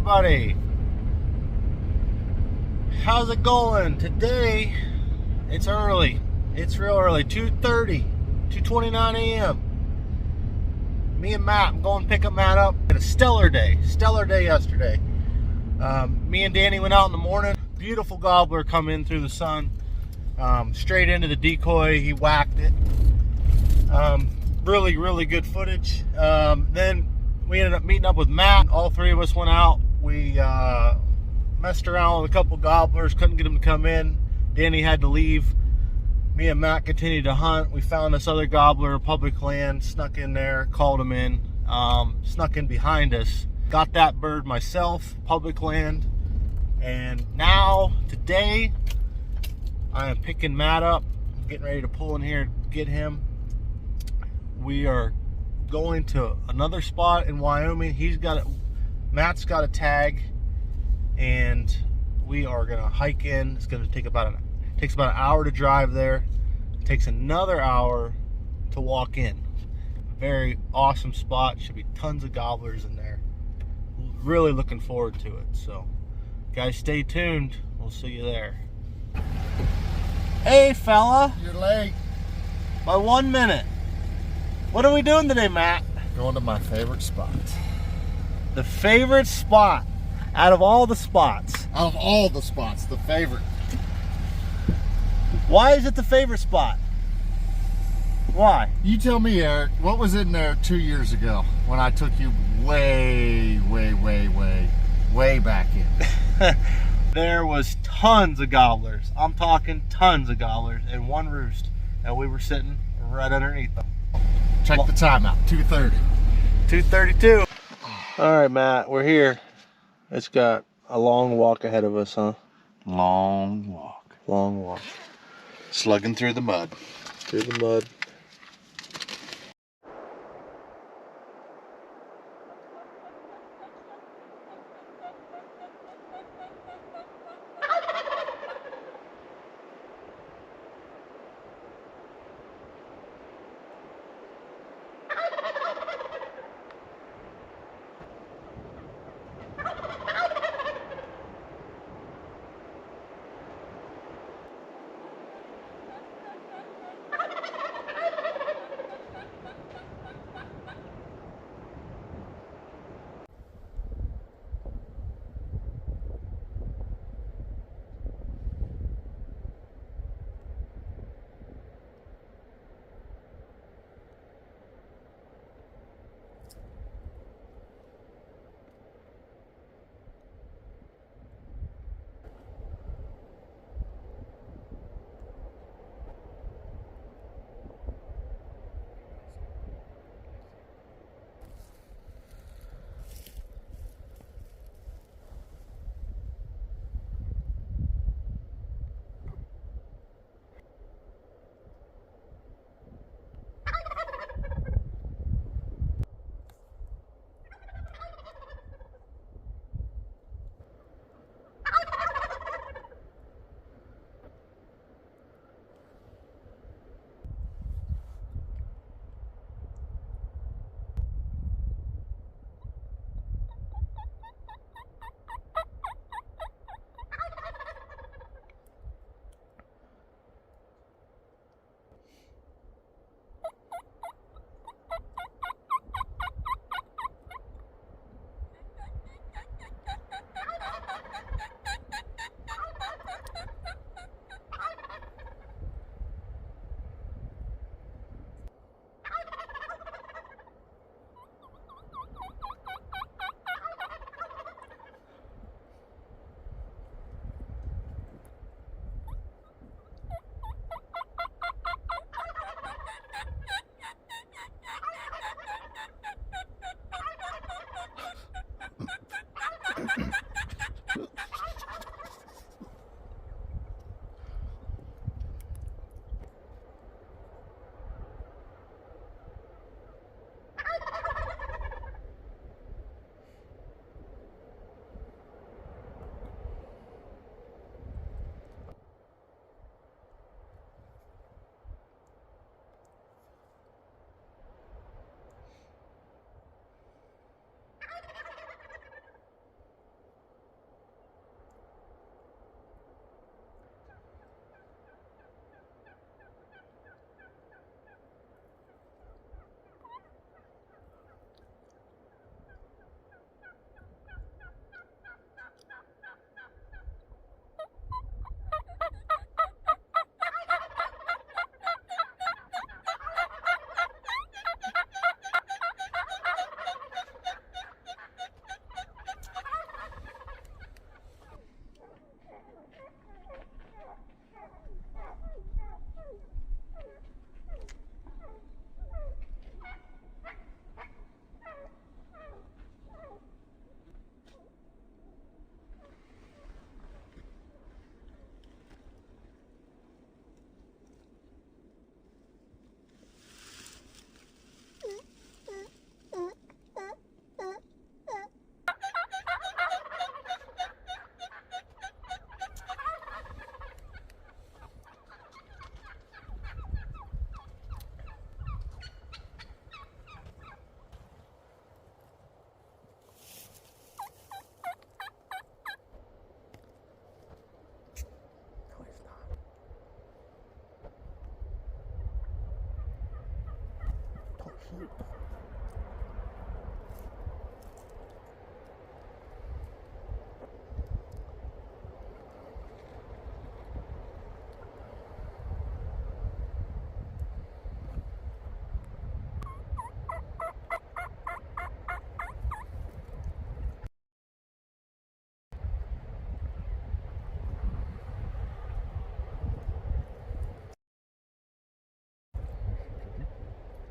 everybody. How's it going? Today, it's early. It's real early. 2:30, 2:29 a.m. Me and Matt, I'm going to pick up Matt up. Had a stellar day yesterday. Me and Danny went out in the morning. Beautiful gobbler come in through the sun. Straight into the decoy. He whacked it. Really good footage. Then we ended up meeting up with Matt. All three of us went out. We messed around with a couple gobblers. Couldn't get them to come in. Danny had to leave. Me and Matt continued to hunt. We found this other gobbler, public land, snuck in there, called him in, snuck in behind us. Got that bird myself, public land. And now, today, I am picking Matt up. I'm getting ready to pull in here and get him. We are going to another spot in Wyoming. Matt's got a tag, and we are gonna hike in. It's gonna take about takes about an hour to drive there. It takes another hour to walk in. Very awesome spot. Should be tons of gobblers in there. Really looking forward to it. So, guys, stay tuned. We'll see you there. Hey, fella. You're late. By 1 minute. What are we doing today, Matt? Going to my favorite spot. The favorite spot out of all the spots. Out of all the spots, the favorite. Why is it the favorite spot? Why? You tell me, Eric, what was in there 2 years ago when I took you way back in? There was tons of gobblers. I'm talking tons of gobblers in one roost. And we were sitting right underneath them. Check the time out, 2:30. 2:32. All right, Matt, we're here. It's got a long walk ahead of us, huh? Long walk. Long walk. Slugging through the mud. Through the mud.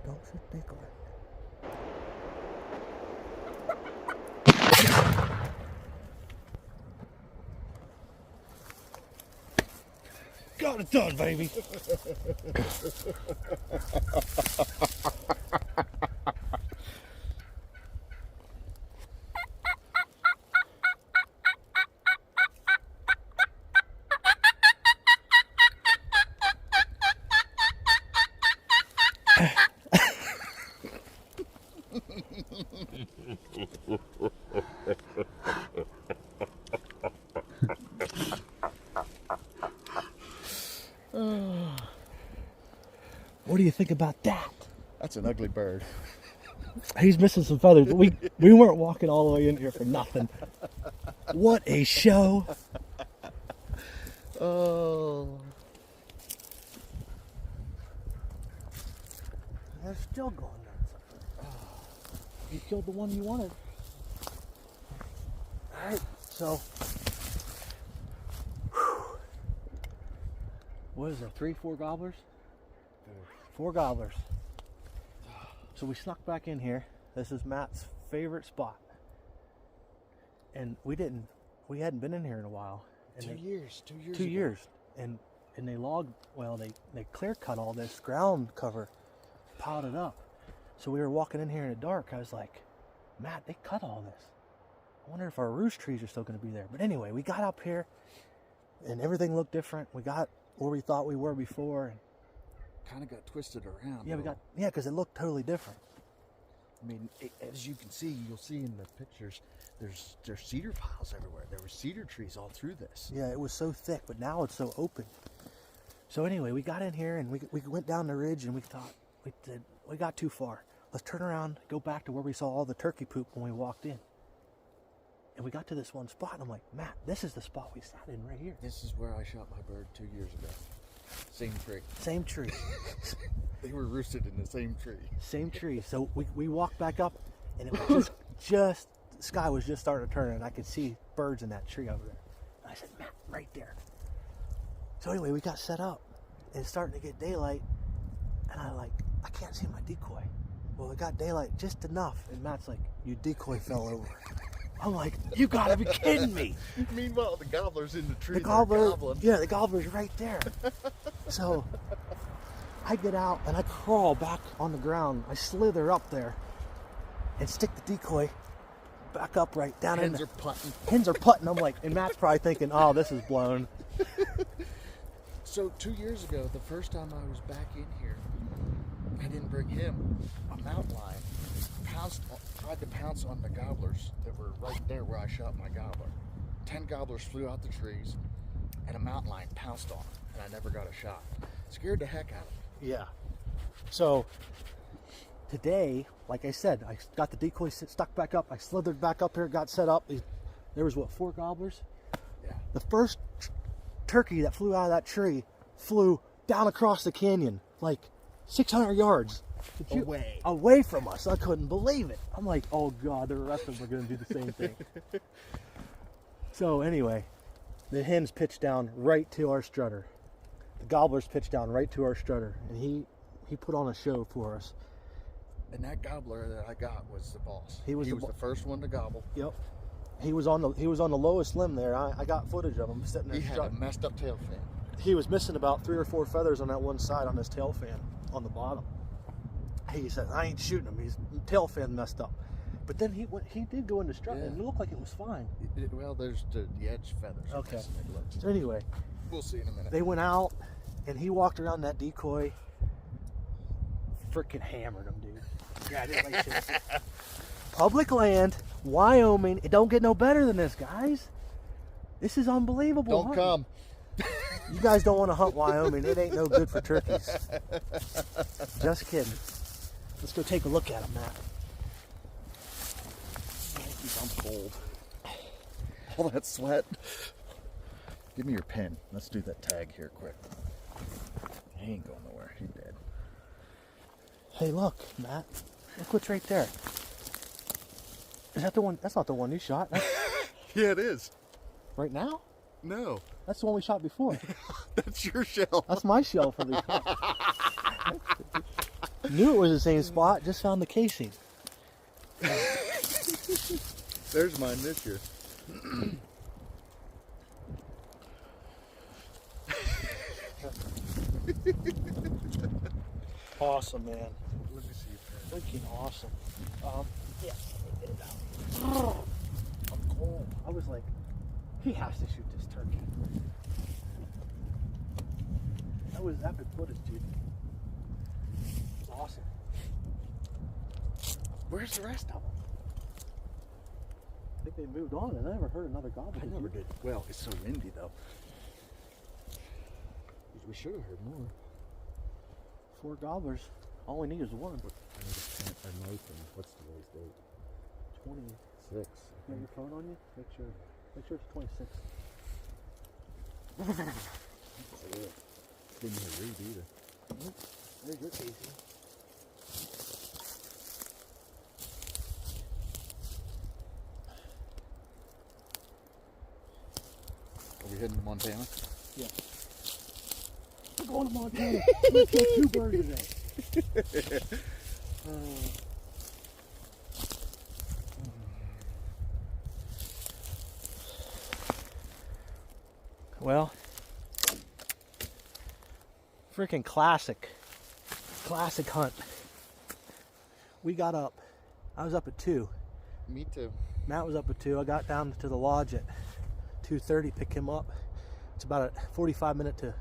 Don't shoot decoy. Got it done, baby. What do you think about that? That's an ugly bird. He's missing some feathers, but we weren't walking all the way in here for nothing. What a show. Oh. They're still going nuts. You killed the one you wanted. Alright, so what is it, 3-4 gobblers? 4 gobblers. So we snuck back in here. This is Matt's favorite spot. And we hadn't been in here in a while. And 2 years. 2 years. 2 years. And they they clear cut all this ground cover, piled it up. So we were walking in here in the dark. I was like, Matt, they cut all this. I wonder if our roost trees are still going to be there. But anyway, we got up here and everything looked different. We got where we thought we were before. And Kind of got twisted around. yeah, because it looked totally different. I mean, as you can see, you'll see in the pictures, there's cedar piles everywhere. There were cedar trees all through this. Yeah, it was so thick, but now it's so open. So anyway, we got in here and we went down the ridge and we thought, we got too far. Let's turn around, go back to where we saw all the turkey poop when we walked in. And we got to this one spot and I'm like, Matt, this is the spot we sat in right here. This is where I shot my bird 2 years ago. Same tree. Same tree. They were roosted in the same tree. Same tree. So we walked back up and it was just the sky was just starting to turn and I could see birds in that tree over there. And I said, Matt, right there. So anyway, we got set up and it's starting to get daylight and I can't see my decoy. Well, it got daylight just enough and Matt's like, your decoy fell over. I'm like, you gotta be kidding me. Meanwhile, the gobbler's in the tree. The gobbler's right there. So I get out and I crawl back on the ground. I slither up there and stick the decoy back up right down in there. Hens are putting. I'm like, and Matt's probably thinking, oh, this is blown. So 2 years ago, the first time I was back in here, I didn't bring him. A mountain lion tried to pounce on the gobblers that were right there where I shot my gobbler. 10 gobblers flew out the trees, and a mountain lion pounced on them, and I never got a shot. Scared the heck out of me. Yeah. So today, like I said, I got the decoy stuck back up. I slithered back up here, got set up. There was 4 gobblers? Yeah. The first turkey that flew out of that tree flew down across the canyon, like 600 yards. Away from us. I couldn't believe it. I'm like, oh God, the rest of them are going to do the same thing. So anyway, the hens pitched down right to our strutter. The gobblers pitched down right to our strutter, and he put on a show for us. And that gobbler that I got was the boss. He was the first one to gobble. Yep. He was on the lowest limb there. I got footage of him sitting there. He had a messed up tail fin. He was missing about 3 or 4 feathers on that one side on his tail fin on the bottom. He said, I ain't shooting him. His tail fin messed up. But then he did go into strut, and it looked like it was fine. Well, there's the edge feathers. Okay. So anyway, we'll see in a minute. They went out, and he walked around that decoy, freaking hammered him, dude. Yeah, I didn't like this. Public land, Wyoming. It don't get no better than this, guys. This is unbelievable. Don't come. You guys don't want to hunt Wyoming. It ain't no good for turkeys. Just kidding. Let's go take a look at them, Matt. I'm cold. All that sweat. Give me your pen. Let's do that tag here quick. He ain't going nowhere. He's dead. Hey, look, Matt. Look what's right there. Is that the one? That's not the one you shot. Yeah, it is. Right now? No. That's the one we shot before. That's your shell. That's my shell for the. Knew it was the same spot. Just found the casing. There's mine this year. Awesome, man. Let me see. Freaking awesome. Yeah, let me get it out. I'm cold. I was like, he has to shoot this turkey. That was epic footage, dude. It's awesome. Where's the rest of them? I think they moved on, and I never heard another gobbler. I never did. Well, it's so windy though. We should have heard more. 4 gobblers. All we need is one. What's today's date? 26. You have your phone on you? Make sure it's 26. Didn't even read either. Nope. There's your casing. Are we heading to Montana? Yeah. We're going to Montana. Let's get 2 birds today. Well, freaking classic hunt. We got up. I was up at 2. Me too. Matt was up at 2. I got down to the lodge at 2:30. Pick him up. It's about a 45-minute to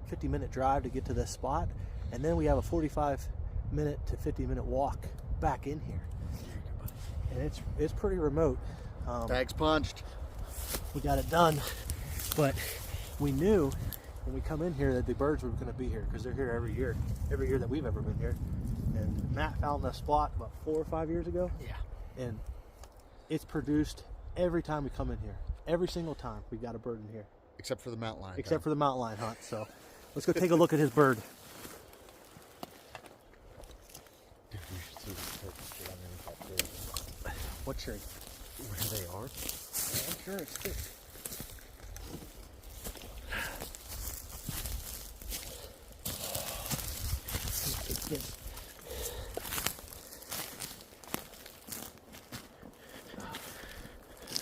50-minute drive to get to this spot, and then we have a 45-minute to 50-minute walk back in here. And it's pretty remote. Tags punched. We got it done, but we knew when we come in here that the birds were going to be here because they're here every year that we've ever been here. And Matt found the spot about 4 or 5 years ago. Yeah. And it's produced every time we come in here. Every single time we've got a bird in here. Except for the mountain lion. Except for the mountain lion hunt. So let's go take a look at his bird. Dude, you should see these turkeys get underneath that tree. What tree? Where they are? I'm sure it's thick.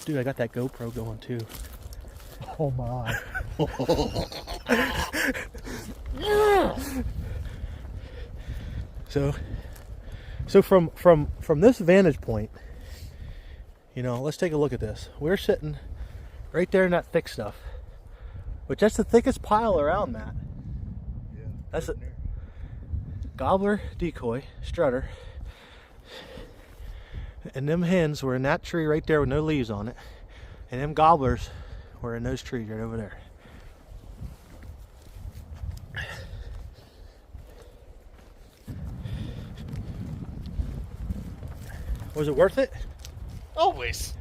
Dude, I got that GoPro going too. Oh my. So from this vantage point, you know, let's take a look at this. We're sitting right there in that thick stuff, which that's the thickest pile around, Matt. Yeah. That's a gobbler decoy strutter, and them hens were in that tree right there with no leaves on it, and them gobblers were in those trees right over there. Was it worth it? Always.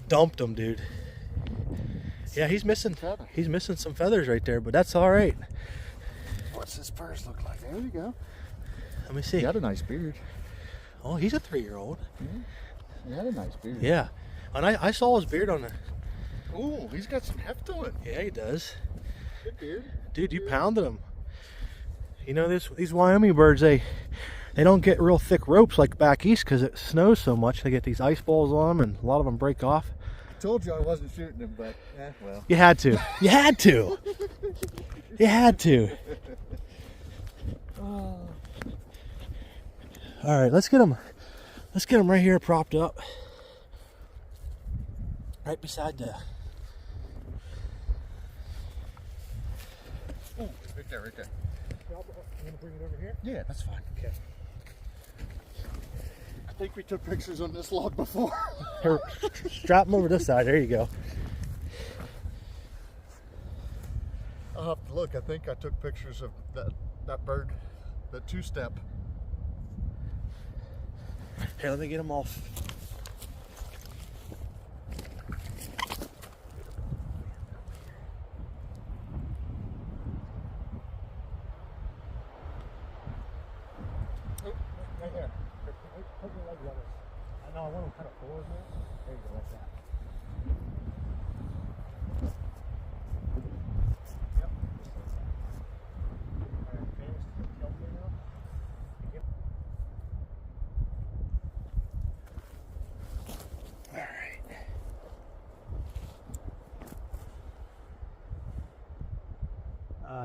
Dumped him, dude. Yeah, he's missing some feathers right there, but that's all right. What's his purse look like? There we go. Let me see. He had a nice beard. Oh, he's a 3-year-old. He had a nice beard. Yeah, and I saw his beard on the. Ooh, he's got some heft to it. Yeah, he does. Good beard. Dude, you pounded him. You know, these Wyoming birds, they don't get real thick ropes like back east because it snows so much. They get these ice balls on them, and a lot of them break off. I told you I wasn't shooting him, but well. You had to. You had to. You had to. All right, let's get him. Let's get him right here, propped up, right beside the. Oh, right there, right there. I'm gonna bring it over here. Yeah, that's fine. Okay. I think we took pictures on this log before. Here, strap him over this side. There you go. I'll have to look. Look, I think I took pictures of that bird, that two-step. Here, let me get them off. Oh, right there. Put your legs on this. I know, I want them kind of forward here. There you go, like that. Yep. Alright, finish. Tilt me now. Yep. Alright.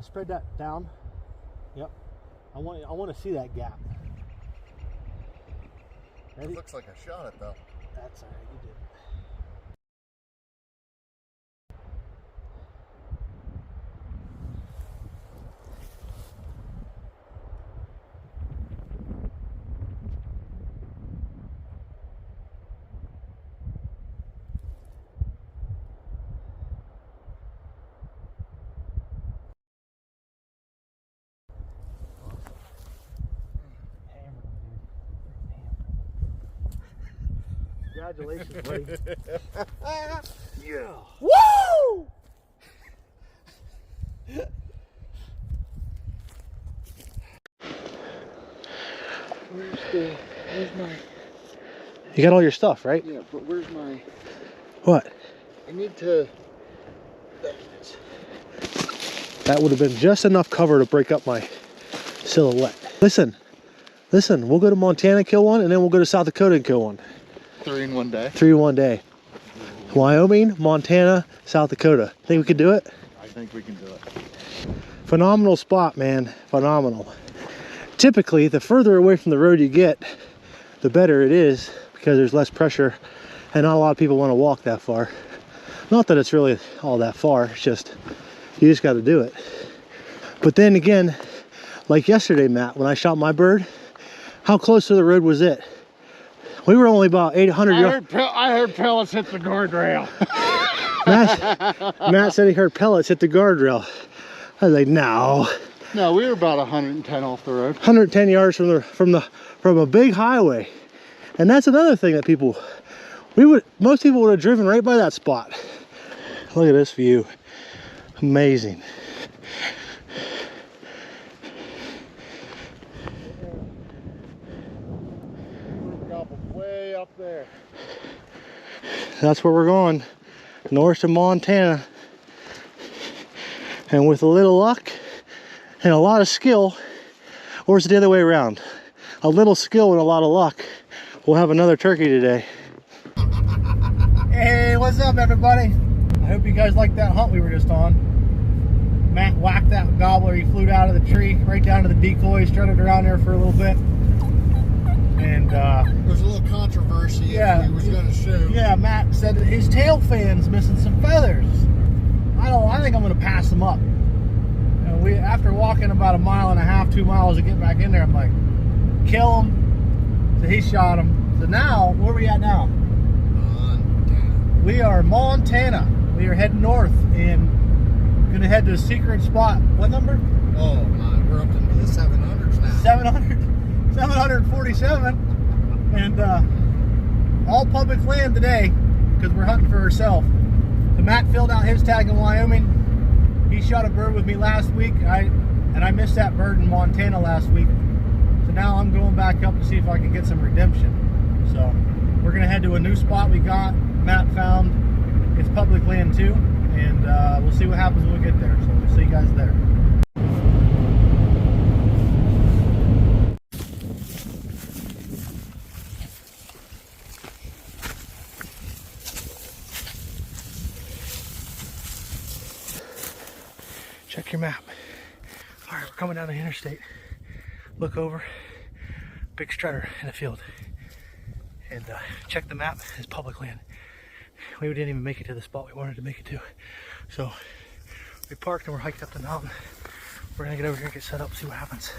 Spread that down. Yep. I want to see that gap. Ready? It looks like I shot it though. That's all right, you did. Congratulations, buddy. Yeah. Woo! Where's my? You got all your stuff, right? Yeah, but where's my? What? I need to. That would have been just enough cover to break up my silhouette. Listen, we'll go to Montana and kill one, and then we'll go to South Dakota and kill one. 3 in 1 day. 3 in 1 day. Wyoming, Montana, South Dakota. Think we could do it? I think we can do it. Phenomenal spot, man. Phenomenal. Typically, the further away from the road you get, the better it is because there's less pressure and not a lot of people want to walk that far. Not that it's really all that far, it's just, you just got to do it. But then again, like yesterday, Matt, when I shot my bird, how close to the road was it? We were only about 800 yards. I heard pellets hit the guardrail. Matt said he heard pellets hit the guardrail. I was like, no. No, we were about 110 off the road. 110 yards from a big highway. And that's another thing that most people would have driven right by that spot. Look at this view. Amazing. Way up there. That's where we're going, north to Montana. And with a little luck and a lot of skill, or is it the other way around? A little skill and a lot of luck, we'll have another turkey today. Hey, what's up, everybody? I hope you guys liked that hunt we were just on. Matt whacked that gobbler. He flew out of the tree right down to the decoy, strutted around there for a little bit. And there's a little controversy yeah, if he was going to shoot. Yeah, Matt said that his tail fan's missing some feathers. I think I'm going to pass them up. And after walking about 1.5 miles, 2 miles to get back in there, I'm like, kill him. So he shot him. So now, where are we at now? Montana. We are Montana. We are heading north and going to head to a secret spot. What number? Oh my, we're up into the 700s now. 747, and all public land today because we're hunting for ourselves. So Matt filled out his tag in Wyoming. He shot a bird with me last week, and I missed that bird in Montana last week. So now I'm going back up to see if I can get some redemption. So we're gonna head to a new spot we got. Matt found. It's public land too, and we'll see what happens when we get there. So we'll see you guys there. Check your map. All right, we're coming down the interstate. Look over, big strutter in the field. And check the map, it's public land. We didn't even make it to the spot we wanted to make it to. So we parked and we're hiked up the mountain. We're gonna get over here and get set up, see what happens.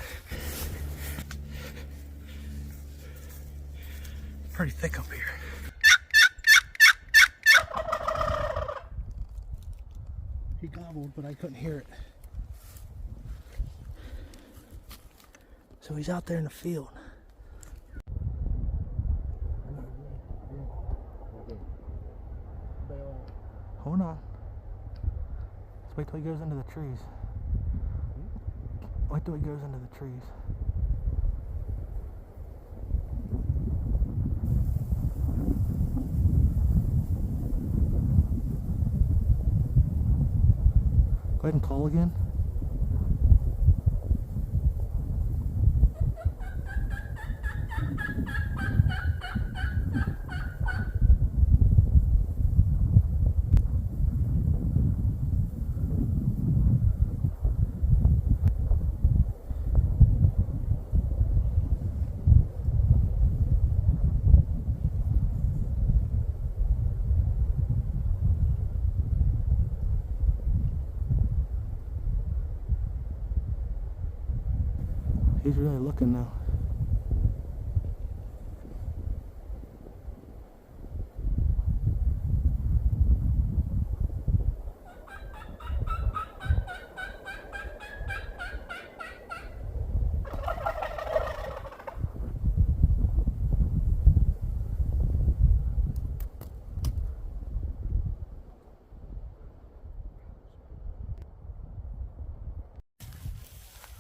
Pretty thick up here. He gobbled, but I couldn't hear it. So he's out there in the field. Hold on. Let's wait till he goes into the trees. Wait till he goes into the trees. Go ahead and call again. He's really looking now.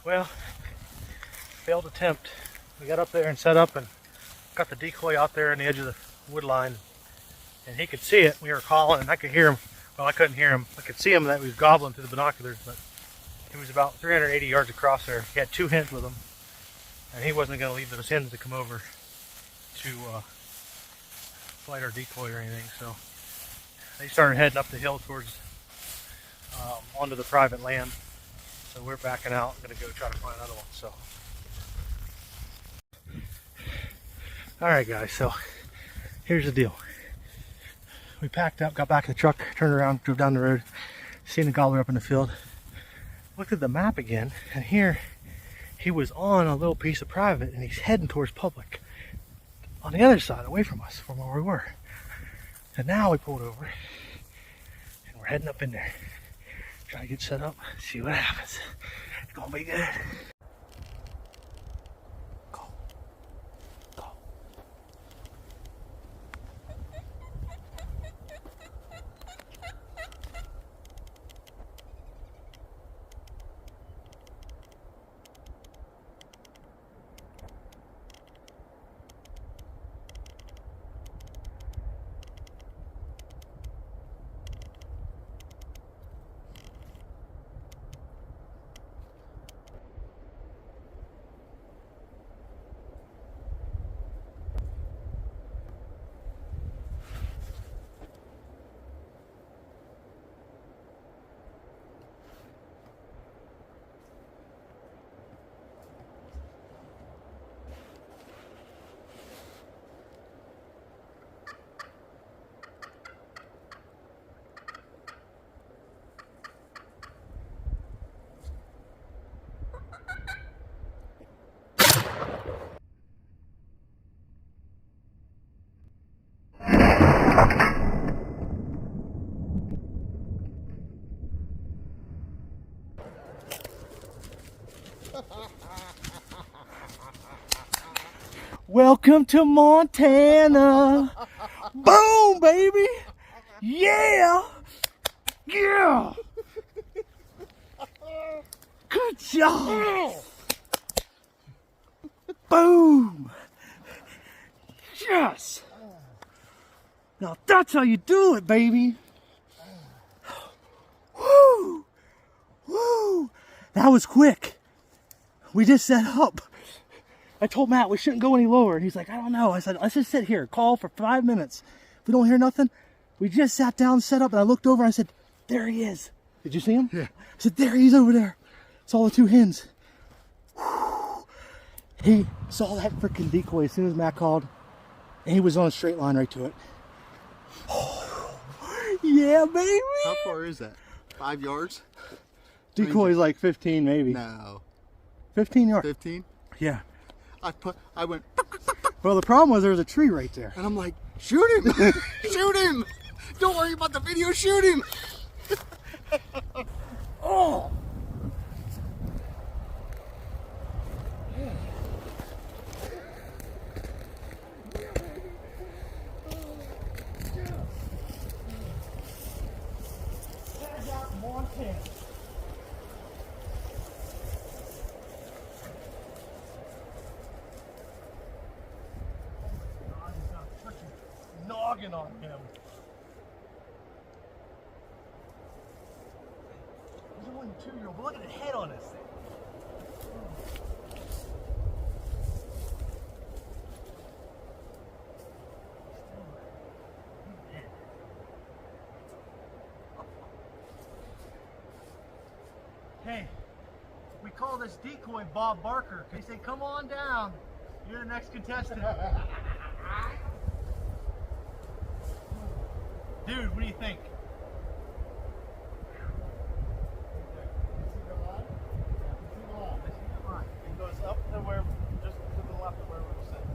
Well, failed attempt. We got up there and set up and got the decoy out there on the edge of the wood line, and he could see it. We were calling and I could hear him. Well, I couldn't hear him. I could see him that he was gobbling through the binoculars, but he was about 380 yards across there. He had 2 hens with him, and he wasn't going to leave those hens to come over to flight our decoy or anything. So they started heading up the hill towards onto the private land. So we're backing out. I'm going to go try to find another one. So, all right, guys. So here's the deal. We packed up, got back in the truck, turned around, drove down the road, seen the gobbler up in the field. Looked at the map again, and here he was on a little piece of private, and he's heading towards public on the other side, away from us, from where we were. And now we pulled over, and we're heading up in there. Try to get set up, see what happens. It's gonna be good. Go. Go. Welcome to Montana. Boom, baby. Yeah. Yeah. Good job. Boom. Yes. Now that's how you do it, baby. Woo. Woo. That was quick. We just set up. I told Matt we shouldn't go any lower, and he's like, I don't know. I said, let's just sit here, call for 5 minutes. If we don't hear nothing, we just sat down, set up, and I looked over and I said, there he is. Did you see him? Yeah. I said, there he is over there. Saw the 2 hens. Whew. He saw that freaking decoy as soon as Matt called, and he was on a straight line right to it. Yeah, baby. How far is that? 5 yards? Decoy's like 15 maybe. No. 15 yards. 15? Yeah. I went, Well, the problem was there was a tree right there. and I'm like, shoot him! Shoot him! Don't worry about the video, shoot him! Oh! dogging on him. He's only 2-year-old, but look at the head on this thing. Hey, we call this decoy Bob Barker. He said, come on down. You're the next contestant. Dude, what do you think? It goes up to where, just to the left of where we were sitting.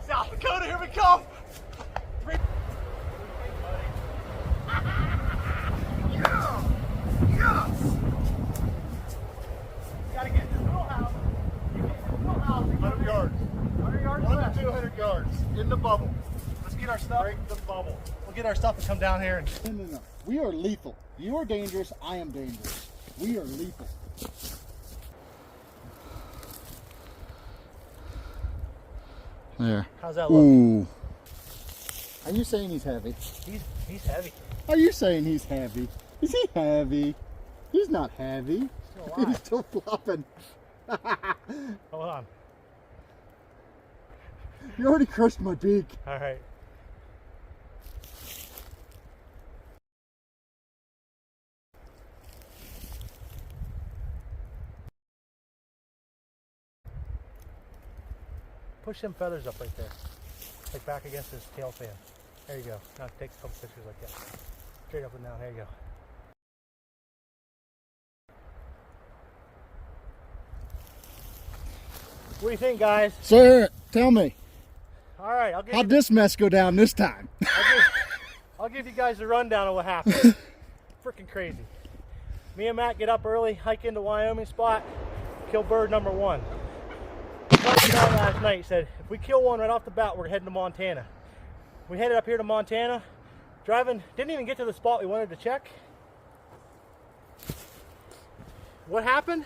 South Dakota, here we come! Gotta get in this little house. You get in this little house. 100 yards. 100 yards? 100 to 200 yards. In the bubble. Let's get our stuff. Break the bubble. We'll get our stuff and come down here and... No. We are lethal. You are dangerous. I am dangerous. We are lethal. There. How's that look? Ooh. Are you saying he's heavy? He's heavy. Are you saying he's heavy? Is he heavy? He's not heavy. Still alive. He's still flopping. Hold on. You already crushed my beak. All right. Push them feathers up right there. Like back against his tail fan. There you go. Now take a couple pictures like that. Straight up and down. There you go. What do you think, guys? Sir, tell me, All right, I'll give how'd this mess go down this time? I'll give you guys a rundown of what happened. Freaking crazy. Me and Matt get up early, hike into Wyoming spot, kill bird number 1. Last night said if we kill one right off the bat, we're heading to Montana. We headed up here to Montana, driving, didn't even get to the spot we wanted to check. What happened?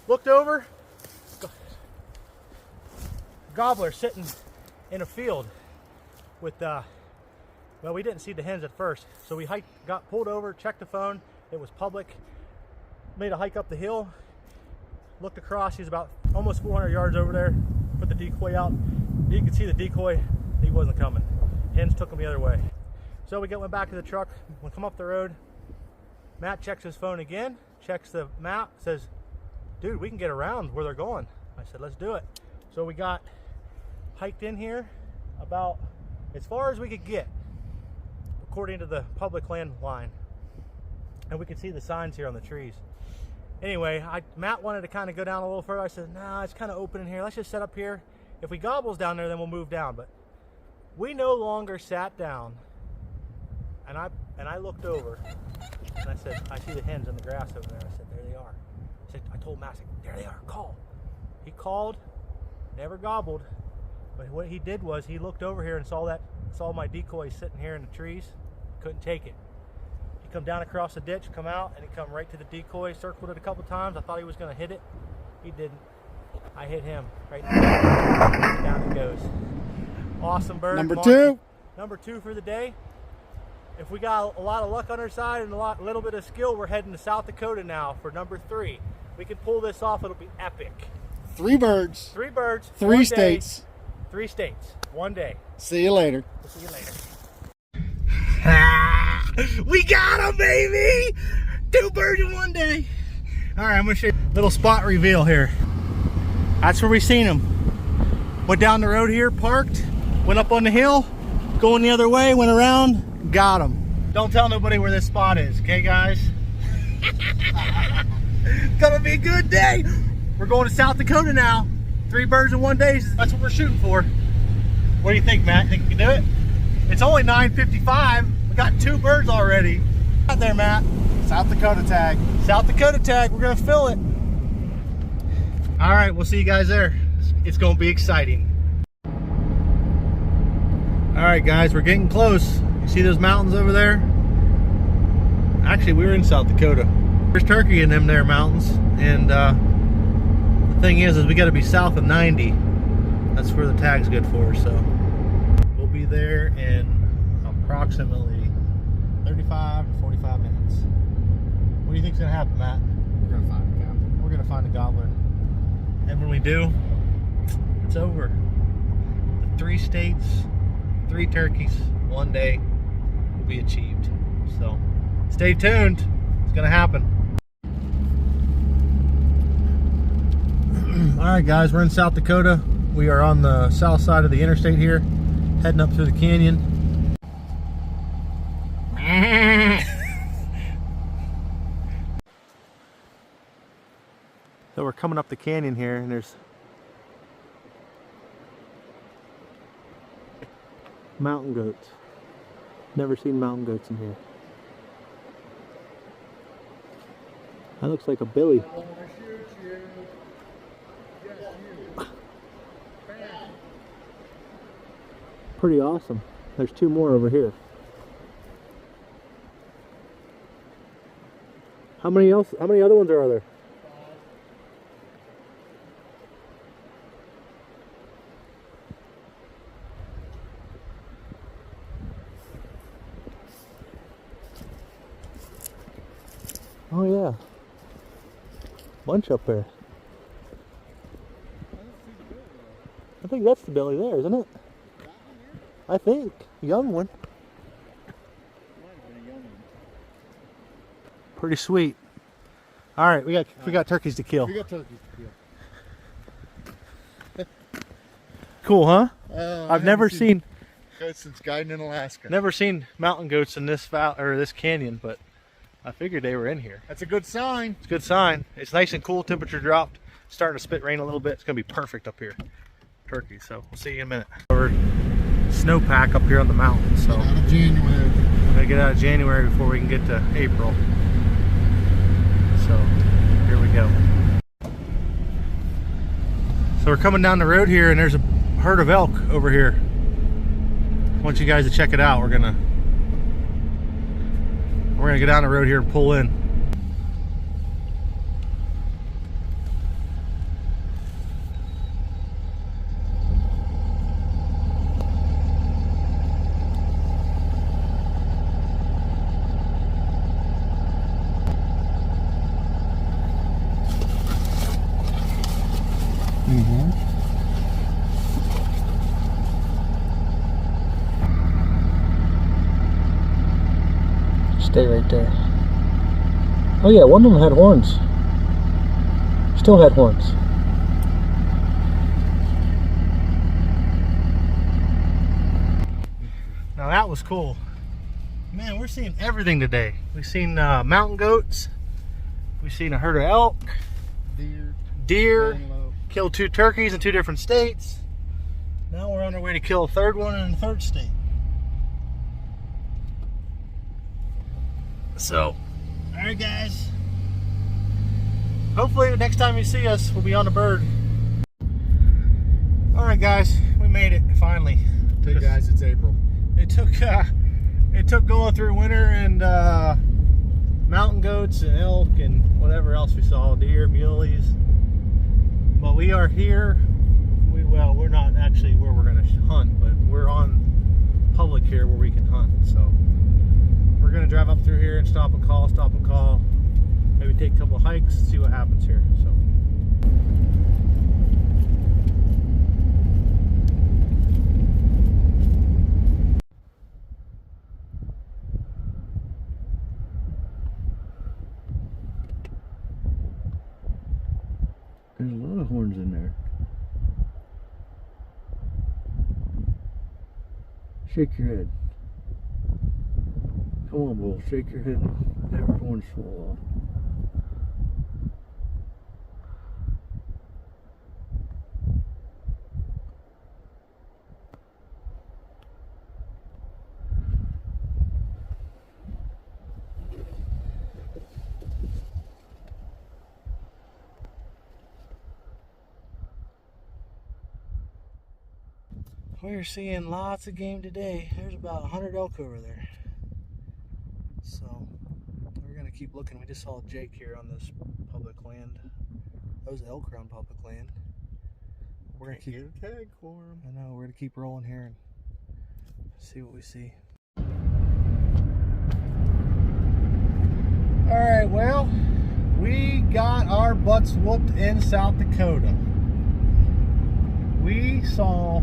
Looked over, gobbler sitting in a field with, well, we didn't see the hens at first, so we got pulled over, checked the phone, it was public, made a hike up the hill, looked across, he's about almost 400 yards over there, put the decoy out, you could see the decoy, he wasn't coming. Hens took him the other way. So we went back to the truck, we come up the road, Matt checks his phone again, checks the map, says, dude, we can get around where they're going. I said, let's do it. So we got hiked in here about as far as we could get, according to the public land line. And we could see the signs here on the trees. Anyway, Matt wanted to kind of go down a little further. I said, nah, it's kind of open in here. Let's just set up here. If we gobbles down there, then we'll move down. But we no longer sat down. And I looked over and I said, I see the hens in the grass over there. I said, there they are. I told Matt, I said, there they are, call. He called, never gobbled. But what he did was he looked over here and saw my decoy sitting here in the trees. Couldn't take it. He come down across the ditch, come out, and he come right to the decoy, circled it a couple times. I thought he was going to hit it. He didn't. I hit him right there. Down it goes. Awesome bird. Number 2. Number 2 for the day. If we got a lot of luck on our side and a little bit of skill, we're heading to South Dakota now for number 3. We can pull this off. It'll be epic. 3 birds. 3 birds. 3 states. 3 states. 1 day. See you later. We'll see you later. We got him, baby! 2 birds in 1 day. All right, I'm gonna show you a little spot reveal here. That's where we seen him. Went down the road here, parked, went up on the hill, going the other way, went around, got him. Don't tell nobody where this spot is, okay, guys? It's gonna be a good day. We're going to South Dakota now. 3 birds in 1 day. That's what we're shooting for. What do you think, Matt? Think you can do it? It's only 9:55. We got 2 birds already. Out there, Matt. South Dakota tag. South Dakota tag. We're gonna fill it. All right, we'll see you guys there. It's gonna be exciting. All right, guys, we're getting close. You see those mountains over there? Actually, we were in South Dakota. There's turkey in them there mountains, and Thing is we got to be south of 90. That's where the tag's good for. So we'll be there in approximately 35 to 45 minutes. What do you think's gonna happen, Matt? We're gonna find a gobbler. We're gonna find a gobbler, and when we do, it's over. The 3 states, 3 turkeys, 1 day will be achieved. So stay tuned. It's gonna happen. All right, guys, we're in South Dakota. We are on the south side of the interstate here, heading up through the canyon. So we're coming up the canyon here, and there's mountain goats. Never seen mountain goats in here. That looks like a billy. Pretty awesome. There's 2 more over here. How many other ones are there? 5. Oh yeah. Bunch up there. I think that's the billy there, isn't it? I think. Young one. Pretty sweet. All right, we got turkeys to kill. We got turkeys to kill. Cool, huh? I've never seen goats since guiding in Alaska. never seen mountain goats in this this canyon, but I figured they were in here. That's a good sign. It's a good sign. It's nice and cool. Temperature dropped. Starting to spit rain a little bit. It's gonna be perfect up here. Turkey. So we'll see you in a minute. We're snowpack up here on the mountain. So Out of January. we're gonna get out of January before we can get to April. So here we go. So we're coming down the road here, and there's a herd of elk over here. I want you guys to check it out. We're gonna get down the road here and pull in. Stay right there. Oh yeah, one of them had horns. Still had horns. Now that was cool. Man, we're seeing everything today. We've seen mountain goats. We've seen a herd of elk. Deer. Antelope. Killed 2 turkeys in 2 different states. Now we're on our way to kill a 3rd one in a 3rd state. So, alright guys. Hopefully the next time you see us, we'll be on the bird. Alright guys, we made it finally. Hey guys, it's April. It took going through winter and mountain goats and elk and whatever else we saw, deer, muleys. But we are here. We're not actually where we're going to hunt, but we're on public here where we can hunt. So we're going to drive up through here and stop and call, maybe take a couple of hikes, see what happens here. So. There's a lot of horns in there. Shake your head. Come on, bull. Shake your head. That horn's fall off. We're seeing lots of game today. There's about 100 elk over there. So we're gonna keep looking. We just saw Jake here on this public land. Those elk are on public land. We're gonna keep get a tag for them. I know, we're gonna keep rolling here and see what we see. Alright, well, we got our butts whooped in South Dakota. We saw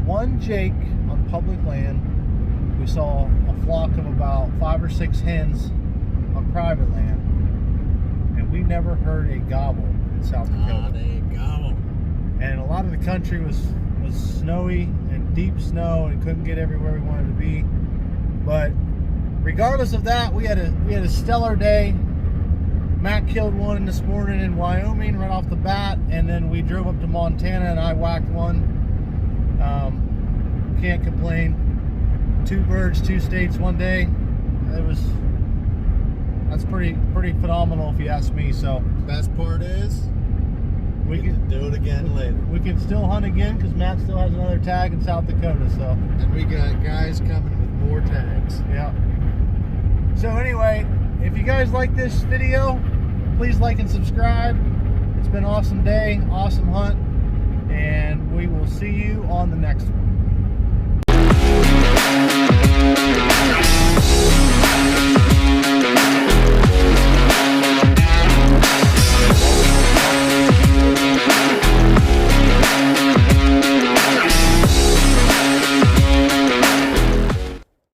one Jake on public land. We saw a flock of about 5 or 6 hens on private land. And we never heard a gobble in South Dakota. They gobble. And a lot of the country was snowy and deep snow and couldn't get everywhere we wanted to be. But regardless of that, we had a stellar day. Matt killed one this morning in Wyoming right off the bat, and then we drove up to Montana and I whacked one. Can't complain. 2 birds, 2 states, 1 day. That's pretty phenomenal if you ask me. So Best part is we can do it again later. We can still hunt again because Matt still has another tag in South Dakota. So And we got guys coming with more tags. yeah. So anyway, if you guys like this video, please like and subscribe. It's been an awesome day, awesome hunt, and we will see you on the next one.